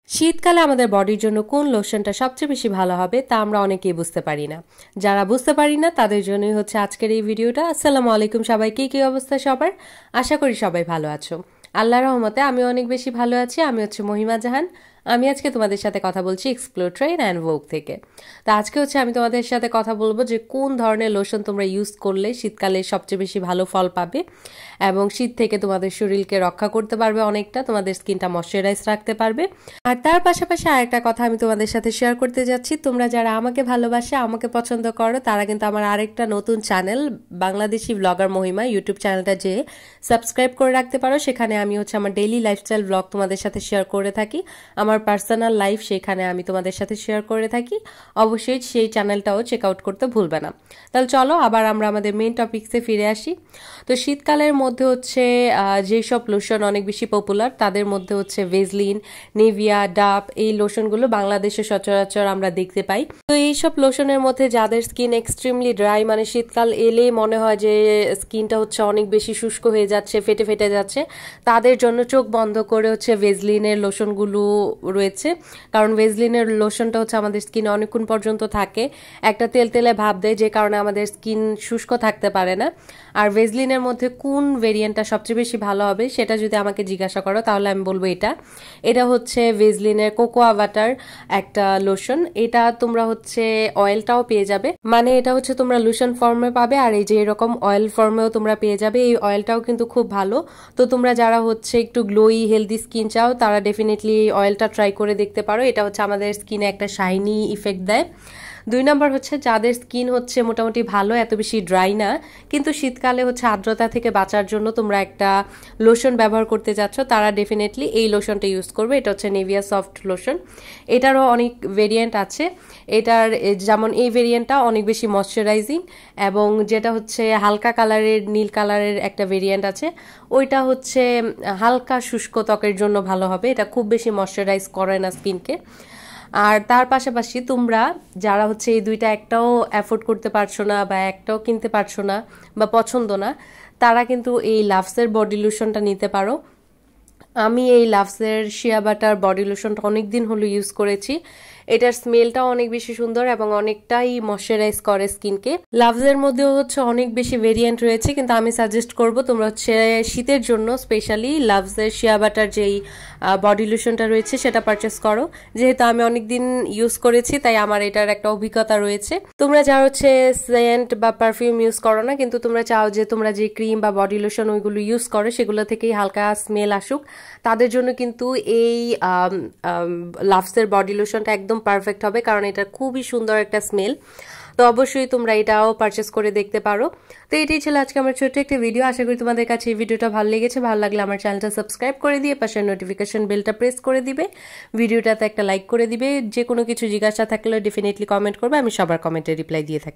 শীতকালে আমাদের বডির জন্য কোন লোশনটা সবচেয়ে বেশি ভালো হবে তা আমরা অনেকেই বুঝতে পারি না। যারা বুঝতে পারি না তাদের জন্যই হচ্ছে আজকের এই ভিডিওটা। আসসালামু আলাইকুম সবাইকে, কি অবস্থা সবার? আশা করি সবাই ভালো আছো। আল্লাহর রহমতে আমি অনেক বেশি ভালো আছি। আমি হচ্ছে মহিমা জাহান। আমি আজকে তোমাদের সাথে কথা বলছি এক্সপ্লোর ট্রেন অ্যান্ড ভোগ থেকে। তো আজকে হচ্ছে আমি তোমাদের সাথে কথা বলবো যে কোন ধরনের লোশন তোমরা ইউজ করলে শীতকালে সবচেয়ে বেশি ভালো ফল পাবে এবং শীত থেকে তোমাদের শরীরকে রক্ষা করতে পারবে, অনেকটা তোমাদের স্কিনটা ময়শ্চারাইজ রাখতে পারবে। আর তার পাশাপাশি আরেকটা কথা আমি তোমাদের সাথে শেয়ার করতে যাচ্ছি, তোমরা যারা আমাকে ভালোবাসে, আমাকে পছন্দ করো, তারা কিন্তু আমার আরেকটা নতুন চ্যানেল বাংলাদেশি ব্লগার মহিমা ইউটিউব চ্যানেলটা যে সাবস্ক্রাইব করে রাখতে পারো। সেখানে আমি হচ্ছে আমার ডেইলি লাইফস্টাইল ব্লগ তোমাদের সাথে শেয়ার করে থাকি, আমার পার্সোনাল লাইফ সেখানে আমি তোমাদের সাথে শেয়ার করে থাকি। অবশ্যই সেই চ্যানেলটাও চেক আউট করতে ভুলবে না। তাহলে চলো আবার আমরা আমাদের মেইন টপিকসে ফিরে আসি। তো শীতকালের মধ্যে হচ্ছে যেসব লোশন অনেক বেশি পপুলার তাদের মধ্যে হচ্ছে ভেজলিন, নিভিয়া, ডাব, এই লোশনগুলো বাংলাদেশে সচরাচর আমরা দেখতে পাই। তো এইসব লোশনের মধ্যে যাদের স্কিন এক্সট্রিমলি ড্রাই, মানে শীতকাল এলেই মনে হয় যে স্কিনটা হচ্ছে অনেক বেশি শুষ্ক হয়ে যাচ্ছে, ফেটে ফেটে যাচ্ছে, তাদের জন্য চোখ বন্ধ করে হচ্ছে ভেজলিনের লোশনগুলো রয়েছে। কারণ ভেজলিনের লোশনটা হচ্ছে আমাদের স্কিনে অনেকক্ষণ পর্যন্ত থাকে, একটা তেলতেলে ভাব দেয়, যে কারণে আমাদের স্কিন শুষ্ক থাকতে পারে না। আর ভেজলিনের মধ্যে কোন ভেরিয়েন্টটা সবচেয়ে বেশি ভালো হবে সেটা যদি আমাকে জিজ্ঞাসা করো তাহলে আমি বলবো এটা হচ্ছে ভেজলিনের কোকোয়া বাটার একটা লোশন। এটা তোমরা হচ্ছে অয়েলটাও পেয়ে যাবে, মানে এটা হচ্ছে তোমরা লোশন ফর্মে পাবে, আর এই যে এরকম অয়েল ফর্মেও তোমরা পেয়ে যাবে। এই অয়েলটাও কিন্তু খুব ভালো। তো তোমরা যারা হচ্ছে একটু গ্লোই হেলদি স্কিন চাও তারা ডেফিনেটলি এই অয়েলটা ট্রাই করে দেখতে পারো। এটা হচ্ছে আমাদের স্কিনে একটা শাইনি ইফেক্ট দেয়। 2 নম্বর হচ্ছে যাদের স্কিন হচ্ছে মোটামুটি ভালো, এত বেশি ড্রাই না, কিন্তু শীতকালে হচ্ছে আর্দ্রতা থেকে বাঁচার জন্য তোমরা একটা লোশন ব্যবহার করতে যাচ্ছ, তারা ডেফিনেটলি এই লোশনটা ইউজ করবে। এটা হচ্ছে নিভিয়া সফট লোশন। এটারও অনেক ভেরিয়েন্ট আছে। এটার যেমন এই ভেরিয়েন্টটা অনেক বেশি ময়শ্চারাইজিং, এবং যেটা হচ্ছে হালকা কালারের নীল কালারের একটা ভেরিয়েন্ট আছে, ওইটা হচ্ছে হালকা শুষ্ক ত্বকের জন্য ভালো হবে। এটা খুব বেশি ময়শ্চারাইজ করে না স্কিনকে। আর তার পাশাপাশি তোমরা যারা হচ্ছে এই দুইটা একটাও অ্যাফোর্ড করতে পারছো না বা একটাও কিনতে পারছো না বা পছন্দ না, তারা কিন্তু এই লাভসের বডি লোশনটা নিতে পারো। আমি এই লাভসের শিয়া বাটার বডি লোশনটা অনেকদিন হলো ইউজ করেছি। এটার স্মেলটাও অনেক বেশি সুন্দর এবং অনেকটাই ময়শ্চারাইজ করে স্কিনকে। লাভসের মধ্যেও হচ্ছে অনেক বেশি ভেরিয়েন্ট রয়েছে, কিন্তু আমি সাজেস্ট করব তোমরা হচ্ছে শীতের জন্য স্পেশালি লাভসের শিয়া বাটার যেই বডি লোশনটা রয়েছে সেটা পারচেস করো। যেহেতু আমি অনেকদিন ইউজ করেছি তাই আমার এটার একটা অভিজ্ঞতা রয়েছে। তোমরা যারা হচ্ছে সেন্ট বা পারফিউম ইউজ করো না, কিন্তু তোমরা চাও যে তোমরা যে ক্রিম বা বডি লোশন ওইগুলো ইউজ করো সেগুলো থেকেই হালকা স্মেল আসুক, তাদের জন্য কিন্তু এই লাভসের বডি লোশনটা একদম পারফেক্ট হবে, কারণ এটা খুবই সুন্দর একটা স্মেল। তো অবশ্যই তোমরা এটাও পারচেস করে দেখতে পারো। তো এটাই ছিল আজকে আমার ছোট্ট একটা ভিডিও। আশা করি তোমাদের কাছে এই ভিডিওটা ভালো লেগেছে। ভালো লাগলে আমার চ্যানেলটা সাবস্ক্রাইব করে দিয়ে পাশের নোটিফিকেশন বেলটা প্রেস করে দিবে, ভিডিওটাতে একটা লাইক করে দিবে। যে কোনো কিছু জিজ্ঞাসা থাকলে ডেফিনেটলি কমেন্ট করবে, আমি সবার কমেন্টে রিপ্লাই দিয়ে থাকি।